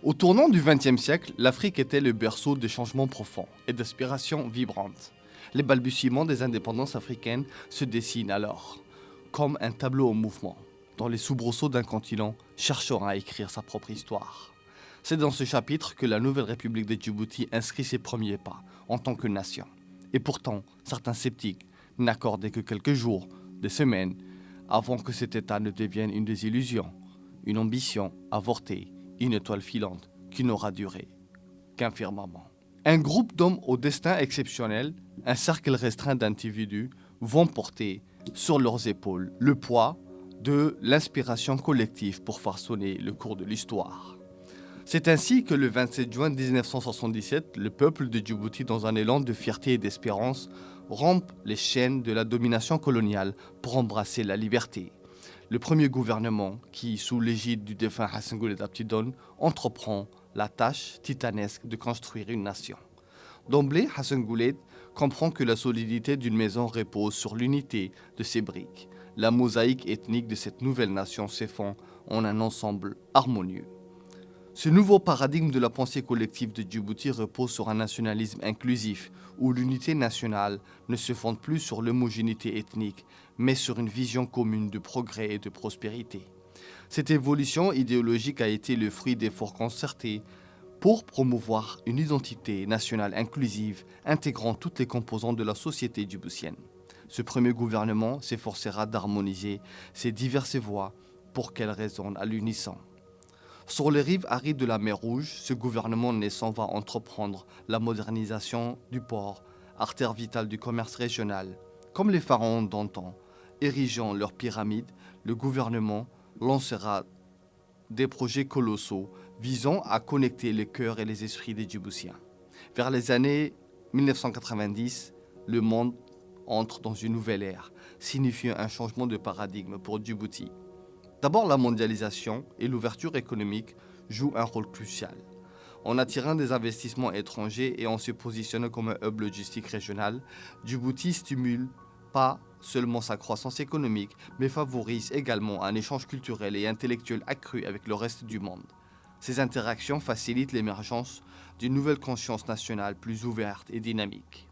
Au tournant du XXe siècle, l'Afrique était le berceau de changements profonds et d'aspirations vibrantes. Les balbutiements des indépendances africaines se dessinent alors, comme un tableau en mouvement, dont les soubresauts d'un continent cherchant à écrire sa propre histoire. C'est dans ce chapitre que la nouvelle République de Djibouti inscrit ses premiers pas en tant que nation. Et pourtant, certains sceptiques n'accordaient que quelques jours, des semaines, avant que cet État ne devienne une désillusion, une ambition avortée, une étoile filante qui n'aura duré qu'un firmament. Un groupe d'hommes au destin exceptionnel, un cercle restreint d'individus, vont porter sur leurs épaules le poids de l'inspiration collective pour faire sonner le cours de l'histoire. C'est ainsi que le 27 juin 1977, le peuple de Djibouti, dans un élan de fierté et d'espérance, rompt les chaînes de la domination coloniale pour embrasser la liberté. Le premier gouvernement, qui, sous l'égide du défunt Hassan Goulet Aptidon, entreprend la tâche titanesque de construire une nation. D'emblée, Hassan Goulet comprend que la solidité d'une maison repose sur l'unité de ses briques. La mosaïque ethnique de cette nouvelle nation s'effond en un ensemble harmonieux. Ce nouveau paradigme de la pensée collective de Djibouti repose sur un nationalisme inclusif, où l'unité nationale ne se fonde plus sur l'homogénéité ethnique, mais sur une vision commune de progrès et de prospérité. Cette évolution idéologique a été le fruit d'efforts concertés pour promouvoir une identité nationale inclusive, intégrant toutes les composantes de la société djiboutienne. Ce premier gouvernement s'efforcera d'harmoniser ces diverses voix pour qu'elles résonnent à l'unisson. Sur les rives arides de la mer Rouge, ce gouvernement naissant va entreprendre la modernisation du port, artère vitale du commerce régional. Comme les pharaons d'antan, érigeant leurs pyramides, le gouvernement lancera des projets colossaux visant à connecter les cœurs et les esprits des Djiboutiens. Vers les années 1990, le monde entre dans une nouvelle ère, signifiant un changement de paradigme pour Djibouti. D'abord, la mondialisation et l'ouverture économique jouent un rôle crucial. En attirant des investissements étrangers et en se positionnant comme un hub logistique régional, Djibouti stimule pas seulement sa croissance économique, mais favorise également un échange culturel et intellectuel accru avec le reste du monde. Ces interactions facilitent l'émergence d'une nouvelle conscience nationale plus ouverte et dynamique.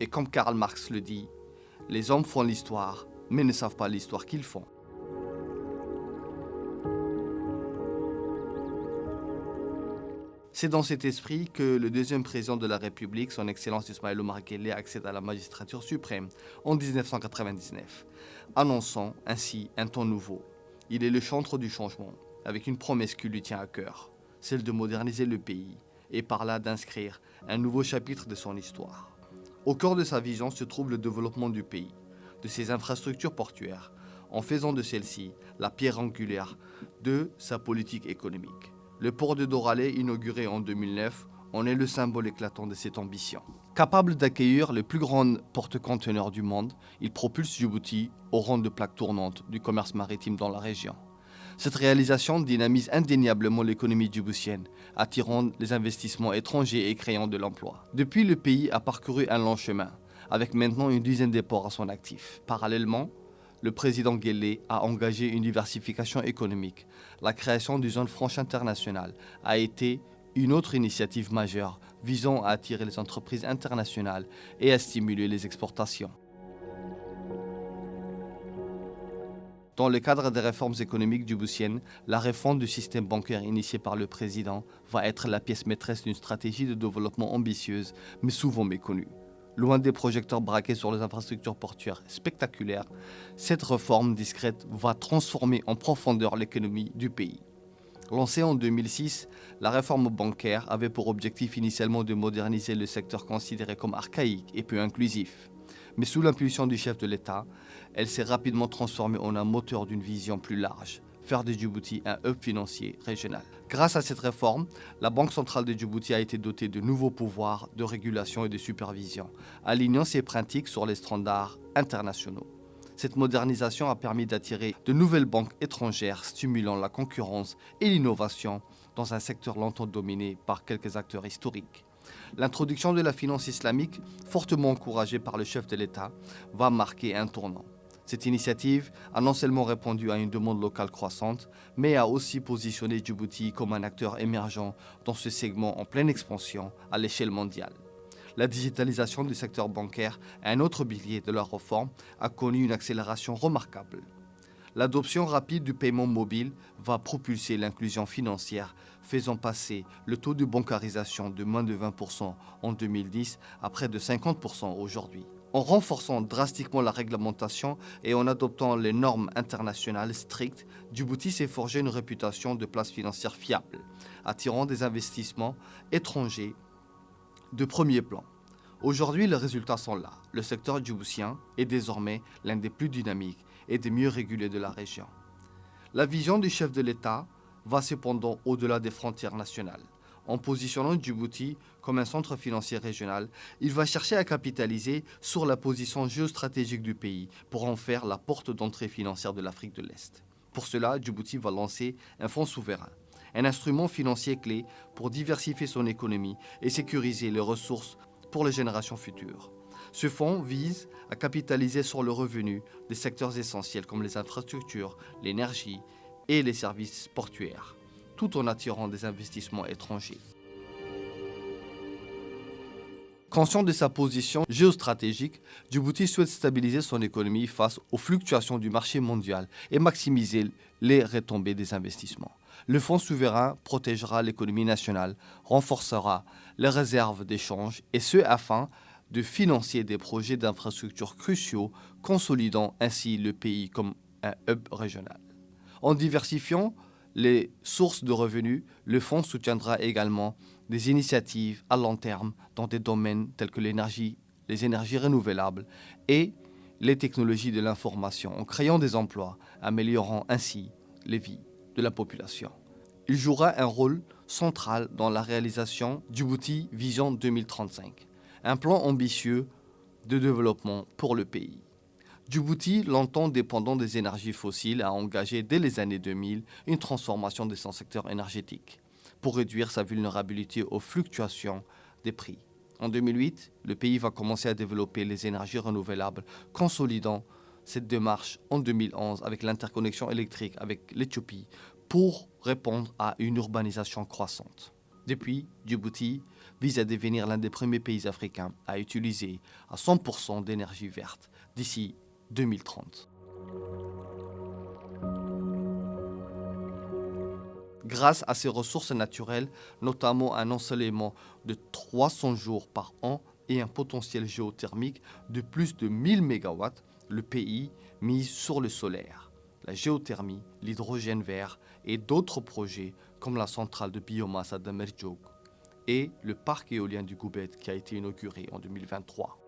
Et comme Karl Marx le dit, les hommes font l'histoire, mais ne savent pas l'histoire qu'ils font. C'est dans cet esprit que le deuxième président de la République, son Excellence Ismaël Omar Guelleh, accède à la magistrature suprême en 1999, annonçant ainsi un temps nouveau. Il est le chantre du changement, avec une promesse qui lui tient à cœur, celle de moderniser le pays et par là d'inscrire un nouveau chapitre de son histoire. Au cœur de sa vision se trouve le développement du pays, de ses infrastructures portuaires, en faisant de celle-ci la pierre angulaire de sa politique économique. Le port de Doralé, inauguré en 2009, en est le symbole éclatant de cette ambition. Capable d'accueillir le plus grand porte-conteneurs du monde, il propulse Djibouti au rang de plaque tournante du commerce maritime dans la région. Cette réalisation dynamise indéniablement l'économie djiboutienne, attirant les investissements étrangers et créant de l'emploi. Depuis, le pays a parcouru un long chemin, avec maintenant une dizaine de ports à son actif. Parallèlement, le président Guelleh a engagé une diversification économique. La création d'une zone franche internationale a été une autre initiative majeure visant à attirer les entreprises internationales et à stimuler les exportations. Dans le cadre des réformes économiques djiboutiennes, la réforme du système bancaire initiée par le président va être la pièce maîtresse d'une stratégie de développement ambitieuse, mais souvent méconnue. Loin des projecteurs braqués sur les infrastructures portuaires spectaculaires, cette réforme discrète va transformer en profondeur l'économie du pays. Lancée en 2006, la réforme bancaire avait pour objectif initialement de moderniser le secteur considéré comme archaïque et peu inclusif. Mais sous l'impulsion du chef de l'État, elle s'est rapidement transformée en un moteur d'une vision plus large, faire de Djibouti un hub financier régional. Grâce à cette réforme, la Banque centrale de Djibouti a été dotée de nouveaux pouvoirs de régulation et de supervision, alignant ses pratiques sur les standards internationaux. Cette modernisation a permis d'attirer de nouvelles banques étrangères, stimulant la concurrence et l'innovation dans un secteur longtemps dominé par quelques acteurs historiques. L'introduction de la finance islamique, fortement encouragée par le chef de l'État, va marquer un tournant. Cette initiative a non seulement répondu à une demande locale croissante, mais a aussi positionné Djibouti comme un acteur émergent dans ce segment en pleine expansion à l'échelle mondiale. La digitalisation du secteur bancaire, un autre pilier de la réforme, a connu une accélération remarquable. L'adoption rapide du paiement mobile va propulser l'inclusion financière, faisant passer le taux de bancarisation de moins de 20% en 2010 à près de 50% aujourd'hui. En renforçant drastiquement la réglementation et en adoptant les normes internationales strictes, Djibouti s'est forgé une réputation de place financière fiable, attirant des investissements étrangers de premier plan. Aujourd'hui, les résultats sont là. Le secteur djiboutien est désormais l'un des plus dynamiques et des mieux régulés de la région. La vision du chef de l'État va cependant au-delà des frontières nationales. En positionnant Djibouti comme un centre financier régional, il va chercher à capitaliser sur la position géostratégique du pays pour en faire la porte d'entrée financière de l'Afrique de l'Est. Pour cela, Djibouti va lancer un fonds souverain, un instrument financier clé pour diversifier son économie et sécuriser les ressources pour les générations futures. Ce fonds vise à capitaliser sur le revenu des secteurs essentiels comme les infrastructures, l'énergie et les services portuaires, tout en attirant des investissements étrangers. Conscient de sa position géostratégique, Djibouti souhaite stabiliser son économie face aux fluctuations du marché mondial et maximiser les retombées des investissements. Le fonds souverain protégera l'économie nationale, renforcera les réserves d'échange et ce afin de financer des projets d'infrastructures cruciaux, consolidant ainsi le pays comme un hub régional. En diversifiant les sources de revenus, le fonds soutiendra également des initiatives à long terme dans des domaines tels que l'énergie, les énergies renouvelables et les technologies de l'information, en créant des emplois, améliorant ainsi les vies de la population. Il jouera un rôle central dans la réalisation Djibouti Vision 2035, un plan ambitieux de développement pour le pays. Djibouti, longtemps dépendant des énergies fossiles, a engagé dès les années 2000 une transformation de son secteur énergétique pour réduire sa vulnérabilité aux fluctuations des prix. En 2008, le pays va commencer à développer les énergies renouvelables, consolidant cette démarche en 2011 avec l'interconnexion électrique avec l'Éthiopie pour répondre à une urbanisation croissante. Depuis, Djibouti vise à devenir l'un des premiers pays africains à utiliser à 100% d'énergie verte d'ici 2030. Grâce à ses ressources naturelles, notamment un ensoleillement de 300 jours par an et un potentiel géothermique de plus de 1000 MW, le pays mise sur le solaire, la géothermie, l'hydrogène vert et d'autres projets comme la centrale de biomasse à Damerjog et le parc éolien du Goubet qui a été inauguré en 2023.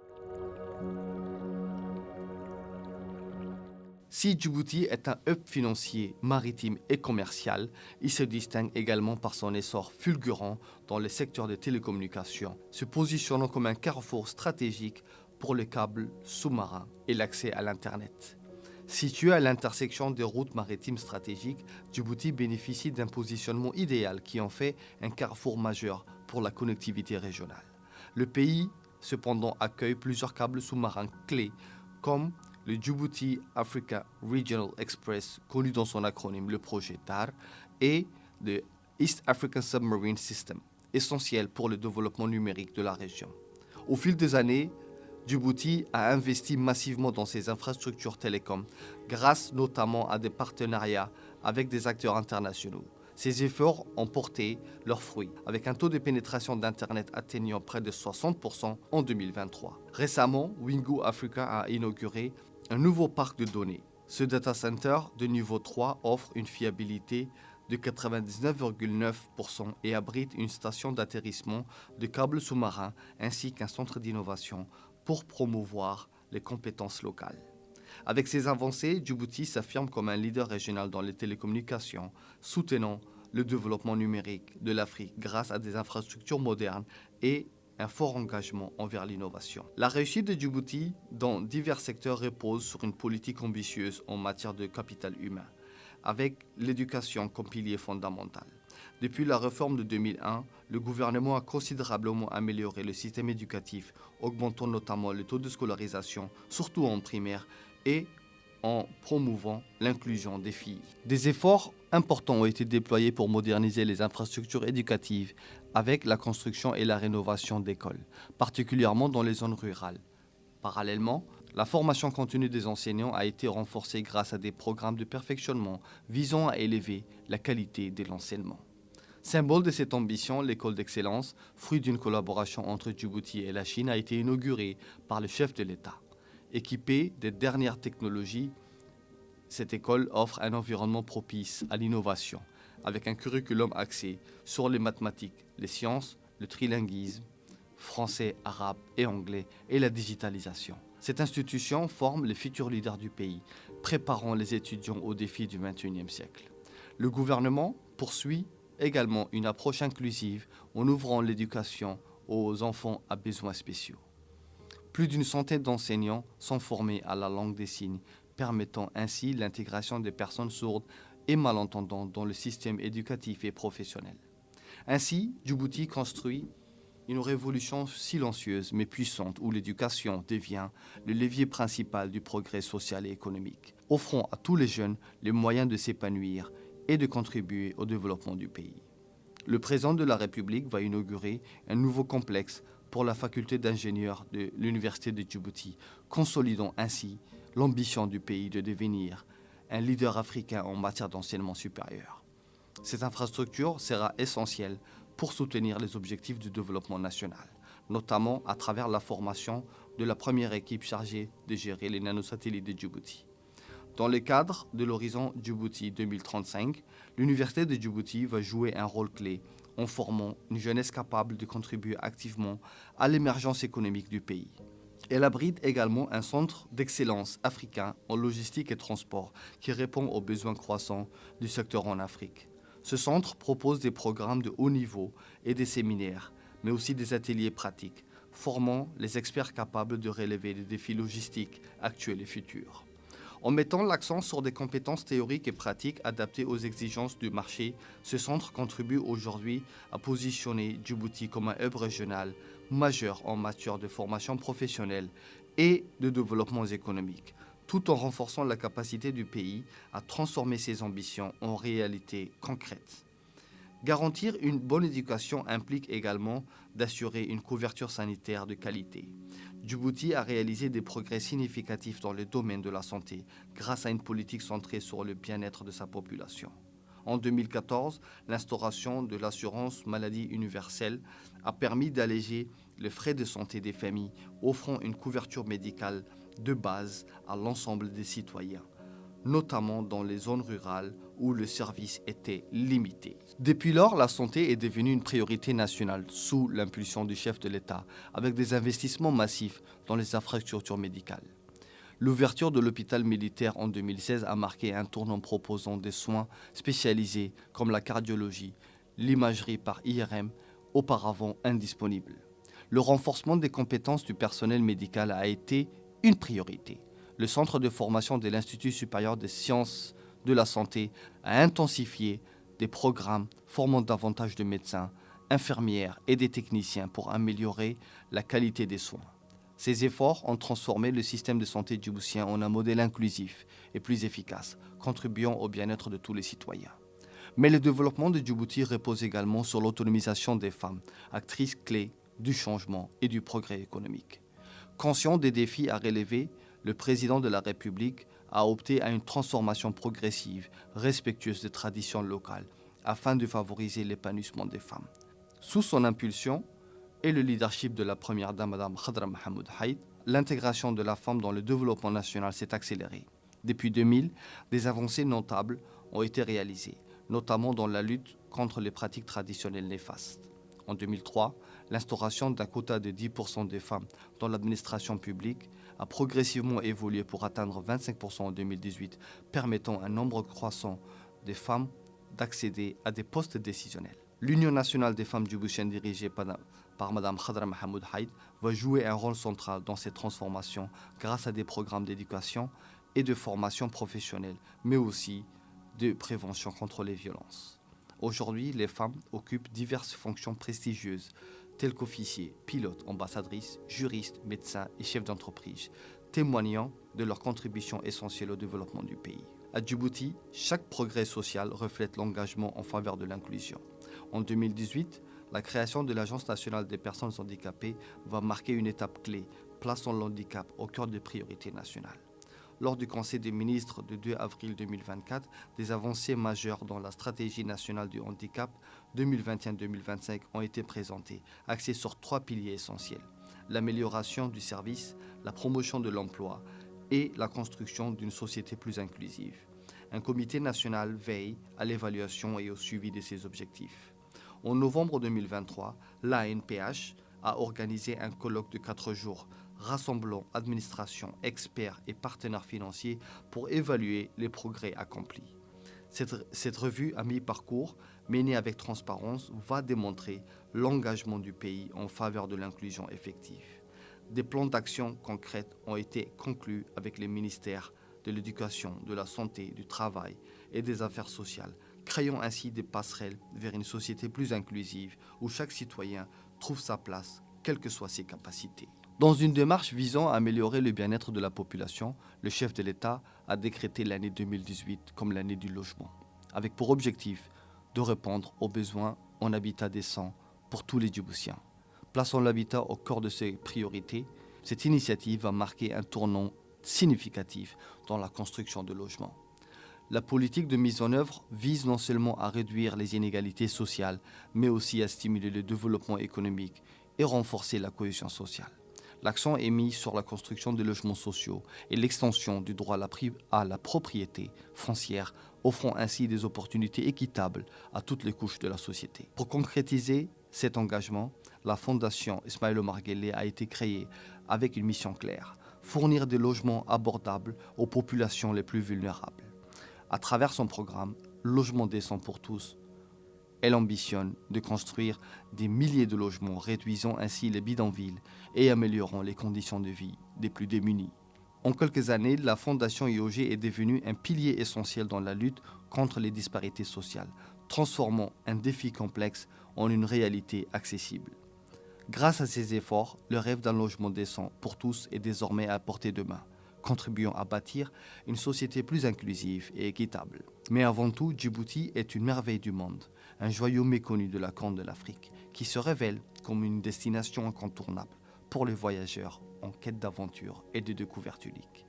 Si Djibouti est un hub financier, maritime et commercial, il se distingue également par son essor fulgurant dans le secteur des télécommunications, se positionnant comme un carrefour stratégique pour les câbles sous-marins et l'accès à l'Internet. Situé à l'intersection des routes maritimes stratégiques, Djibouti bénéficie d'un positionnement idéal qui en fait un carrefour majeur pour la connectivité régionale. Le pays, cependant, accueille plusieurs câbles sous-marins clés comme le Djibouti Africa Regional Express, connu dans son acronyme le projet DAR, et le East African Submarine System, essentiel pour le développement numérique de la région. Au fil des années, Djibouti a investi massivement dans ses infrastructures télécoms, grâce notamment à des partenariats avec des acteurs internationaux. Ces efforts ont porté leurs fruits, avec un taux de pénétration d'Internet atteignant près de 60% en 2023. Récemment, Wingo Africa a inauguré un nouveau parc de données. Ce data center de niveau 3 offre une fiabilité de 99,9% et abrite une station d'atterrissement de câbles sous-marins ainsi qu'un centre d'innovation pour promouvoir les compétences locales. Avec ces avancées, Djibouti s'affirme comme un leader régional dans les télécommunications, soutenant le développement numérique de l'Afrique grâce à des infrastructures modernes et un fort engagement envers l'innovation. La réussite de Djibouti dans divers secteurs repose sur une politique ambitieuse en matière de capital humain, avec l'éducation comme pilier fondamental. Depuis la réforme de 2001, le gouvernement a considérablement amélioré le système éducatif, augmentant notamment le taux de scolarisation, surtout en primaire, et en promouvant l'inclusion des filles. Des efforts importants ont été déployés pour moderniser les infrastructures éducatives avec la construction et la rénovation d'écoles, particulièrement dans les zones rurales. Parallèlement, la formation continue des enseignants a été renforcée grâce à des programmes de perfectionnement visant à élever la qualité de l'enseignement. Symbole de cette ambition, l'école d'excellence, fruit d'une collaboration entre Djibouti et la Chine, a été inaugurée par le chef de l'État. Équipée des dernières technologies, cette école offre un environnement propice à l'innovation, avec un curriculum axé sur les mathématiques, les sciences, le trilinguisme, français, arabe et anglais, et la digitalisation. Cette institution forme les futurs leaders du pays, préparant les étudiants aux défis du XXIe siècle. Le gouvernement poursuit également une approche inclusive en ouvrant l'éducation aux enfants à besoins spéciaux. Plus d'une centaine d'enseignants sont formés à la langue des signes, permettant ainsi l'intégration des personnes sourdes et malentendantes dans le système éducatif et professionnel. Ainsi, Djibouti construit une révolution silencieuse mais puissante où l'éducation devient le levier principal du progrès social et économique, offrant à tous les jeunes les moyens de s'épanouir et de contribuer au développement du pays. Le président de la République va inaugurer un nouveau complexe pour la faculté d'ingénieurs de l'Université de Djibouti, consolidant ainsi l'ambition du pays de devenir un leader africain en matière d'enseignement supérieur. Cette infrastructure sera essentielle pour soutenir les objectifs du développement national, notamment à travers la formation de la première équipe chargée de gérer les nanosatellites de Djibouti. Dans le cadre de l'horizon Djibouti 2035, l'Université de Djibouti va jouer un rôle clé en formant une jeunesse capable de contribuer activement à l'émergence économique du pays. Elle abrite également un centre d'excellence africain en logistique et transport qui répond aux besoins croissants du secteur en Afrique. Ce centre propose des programmes de haut niveau et des séminaires, mais aussi des ateliers pratiques, formant les experts capables de relever les défis logistiques actuels et futurs. En mettant l'accent sur des compétences théoriques et pratiques adaptées aux exigences du marché, ce centre contribue aujourd'hui à positionner Djibouti comme un hub régional majeur en matière de formation professionnelle et de développement économique, tout en renforçant la capacité du pays à transformer ses ambitions en réalité concrète. Garantir une bonne éducation implique également d'assurer une couverture sanitaire de qualité. Djibouti a réalisé des progrès significatifs dans le domaine de la santé grâce à une politique centrée sur le bien-être de sa population. En 2014, l'instauration de l'assurance maladie universelle a permis d'alléger les frais de santé des familles, offrant une couverture médicale de base à l'ensemble des citoyens, notamment dans les zones rurales où le service était limité. Depuis lors, la santé est devenue une priorité nationale sous l'impulsion du chef de l'État, avec des investissements massifs dans les infrastructures médicales. L'ouverture de l'hôpital militaire en 2016 a marqué un tournant proposant des soins spécialisés comme la cardiologie, l'imagerie par IRM, auparavant indisponibles. Le renforcement des compétences du personnel médical a été une priorité. Le centre de formation de l'Institut supérieur des sciences de la santé a intensifié des programmes formant davantage de médecins, infirmières et des techniciens pour améliorer la qualité des soins. Ces efforts ont transformé le système de santé djiboutien en un modèle inclusif et plus efficace, contribuant au bien-être de tous les citoyens. Mais le développement de Djibouti repose également sur l'autonomisation des femmes, actrices clés du changement et du progrès économique. Conscient des défis à relever, le président de la République a opté à une transformation progressive, respectueuse des traditions locales, afin de favoriser l'épanouissement des femmes. Sous son impulsion et le leadership de la première dame, Mme Khadra Mohamed Haït, l'intégration de la femme dans le développement national s'est accélérée. Depuis 2000, des avancées notables ont été réalisées, notamment dans la lutte contre les pratiques traditionnelles néfastes. En 2003, l'instauration d'un quota de 10% des femmes dans l'administration publique a progressivement évolué pour atteindre 25% en 2018, permettant à un nombre croissant de femmes d'accéder à des postes décisionnels. L'Union nationale des femmes djiboutiennes dirigée par Mme Khadra Mohamed Haït va jouer un rôle central dans ces transformations grâce à des programmes d'éducation et de formation professionnelle, mais aussi de prévention contre les violences. Aujourd'hui, les femmes occupent diverses fonctions prestigieuses tels qu'officiers, pilotes, ambassadrices, juristes, médecins et chefs d'entreprise, témoignant de leur contribution essentielle au développement du pays. À Djibouti, chaque progrès social reflète l'engagement en faveur de l'inclusion. En 2018, la création de l'Agence nationale des personnes handicapées va marquer une étape clé, plaçant le handicap au cœur des priorités nationales. Lors du Conseil des ministres du 2 avril 2024, des avancées majeures dans la stratégie nationale du handicap 2021-2025 ont été présentées, axées sur 3 piliers essentiels: l'amélioration du service, la promotion de l'emploi et la construction d'une société plus inclusive. Un comité national veille à l'évaluation et au suivi de ces objectifs. En novembre 2023, l'ANPH a organisé un colloque de 4 jours rassemblant administration, experts et partenaires financiers pour évaluer les progrès accomplis. Cette revue à mi-parcours, menée avec transparence, va démontrer l'engagement du pays en faveur de l'inclusion effective. Des plans d'action concrets ont été conclus avec les ministères de l'Éducation, de la Santé, du Travail et des Affaires sociales, créant ainsi des passerelles vers une société plus inclusive où chaque citoyen trouve sa place, quelles que soient ses capacités. Dans une démarche visant à améliorer le bien-être de la population, le chef de l'État a décrété l'année 2018 comme l'année du logement, avec pour objectif de répondre aux besoins en habitat décent pour tous les Djiboutiens. Plaçant l'habitat au cœur de ses priorités, cette initiative va marquer un tournant significatif dans la construction de logements. La politique de mise en œuvre vise non seulement à réduire les inégalités sociales, mais aussi à stimuler le développement économique et renforcer la cohésion sociale. L'accent est mis sur la construction de logements sociaux et l'extension du droit à la propriété foncière, offrant ainsi des opportunités équitables à toutes les couches de la société. Pour concrétiser cet engagement, la Fondation Ismaël Omar Guelleh a été créée avec une mission claire: fournir des logements abordables aux populations les plus vulnérables. À travers son programme Logement décent pour tous, elle ambitionne de construire des milliers de logements, réduisant ainsi les bidonvilles et améliorant les conditions de vie des plus démunis. En quelques années, la Fondation IOG est devenue un pilier essentiel dans la lutte contre les disparités sociales, transformant un défi complexe en une réalité accessible. Grâce à ces efforts, le rêve d'un logement décent pour tous est désormais à portée de main, contribuant à bâtir une société plus inclusive et équitable. Mais avant tout, Djibouti est une merveille du monde, un joyau méconnu de la Corne de l'Afrique, qui se révèle comme une destination incontournable pour les voyageurs en quête d'aventure et de découvertes uniques.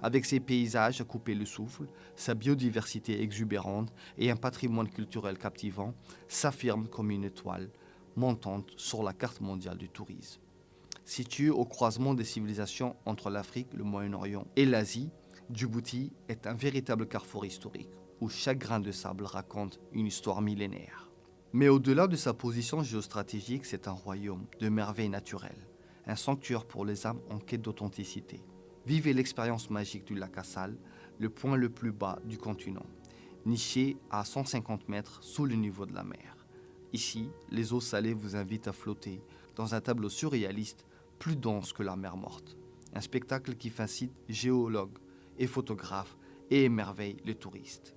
Avec ses paysages à couper le souffle, sa biodiversité exubérante et un patrimoine culturel captivant, s'affirme comme une étoile montante sur la carte mondiale du tourisme. Situé au croisement des civilisations entre l'Afrique, le Moyen-Orient et l'Asie, Djibouti est un véritable carrefour historique où chaque grain de sable raconte une histoire millénaire. Mais au-delà de sa position géostratégique, c'est un royaume de merveilles naturelles, un sanctuaire pour les âmes en quête d'authenticité. Vivez l'expérience magique du lac Assal, le point le plus bas du continent, niché à 150 mètres sous le niveau de la mer. Ici, les eaux salées vous invitent à flotter dans un tableau surréaliste plus dense que la mer morte. Un spectacle qui fascine géologues et photographes et émerveille les touristes.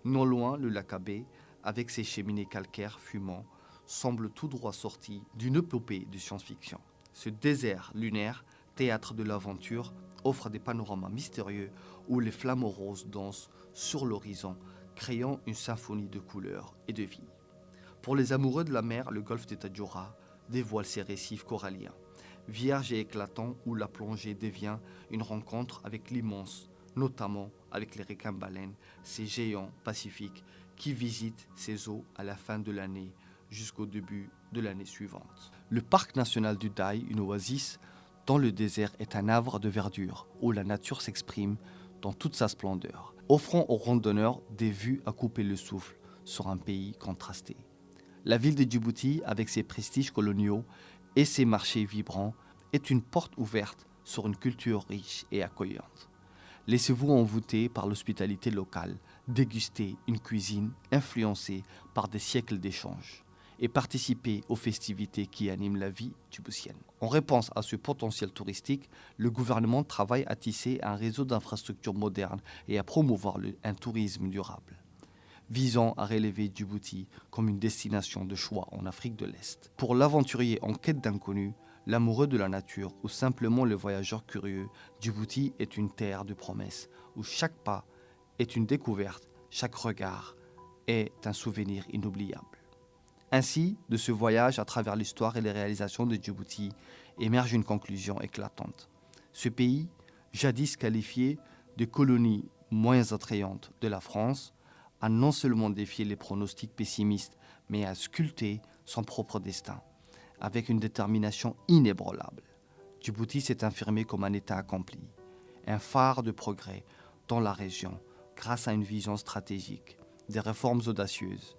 Non loin, le lac Abbé, avec ses cheminées calcaires fumants, semble tout droit sorti d'une épopée de science-fiction. Ce désert lunaire, théâtre de l'aventure, offre des panoramas mystérieux où les flammes roses dansent sur l'horizon, créant une symphonie de couleurs et de vie. Pour les amoureux de la mer, le golfe de Tadjoura dévoile ses récifs coralliens, vierge et éclatant où la plongée devient une rencontre avec l'immense, notamment avec les requins-baleines, ces géants pacifiques qui visitent ces eaux à la fin de l'année jusqu'au début de l'année suivante. Le parc national du Daï, une oasis dans le désert, est un havre de verdure où la nature s'exprime dans toute sa splendeur, offrant aux randonneurs des vues à couper le souffle sur un pays contrasté. La ville de Djibouti, avec ses prestiges coloniaux et ses marchés vibrants, est une porte ouverte sur une culture riche et accueillante. Laissez-vous envoûter par l'hospitalité locale, dégustez une cuisine influencée par des siècles d'échanges et participez aux festivités qui animent la vie djiboutienne. En réponse à ce potentiel touristique, le gouvernement travaille à tisser un réseau d'infrastructures modernes et à promouvoir un tourisme durable. visant à relever Djibouti comme une destination de choix en Afrique de l'Est. Pour l'aventurier en quête d'inconnu, l'amoureux de la nature ou simplement le voyageur curieux, Djibouti est une terre de promesses où chaque pas est une découverte, chaque regard est un souvenir inoubliable. Ainsi, de ce voyage à travers l'histoire et les réalisations de Djibouti, émerge une conclusion éclatante. Ce pays, jadis qualifié de colonie moins attrayante de la France, a non seulement défié les pronostics pessimistes, mais a sculpté son propre destin, avec une détermination inébranlable. Djibouti s'est affirmé comme un État accompli, un phare de progrès dans la région, grâce à une vision stratégique, des réformes audacieuses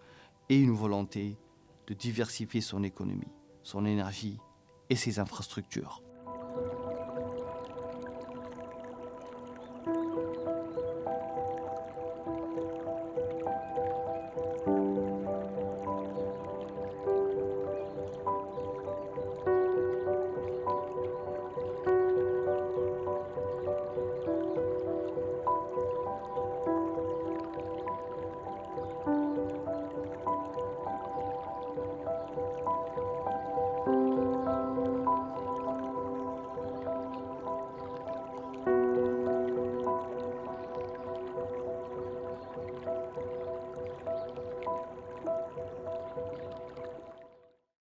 et une volonté de diversifier son économie, son énergie et ses infrastructures.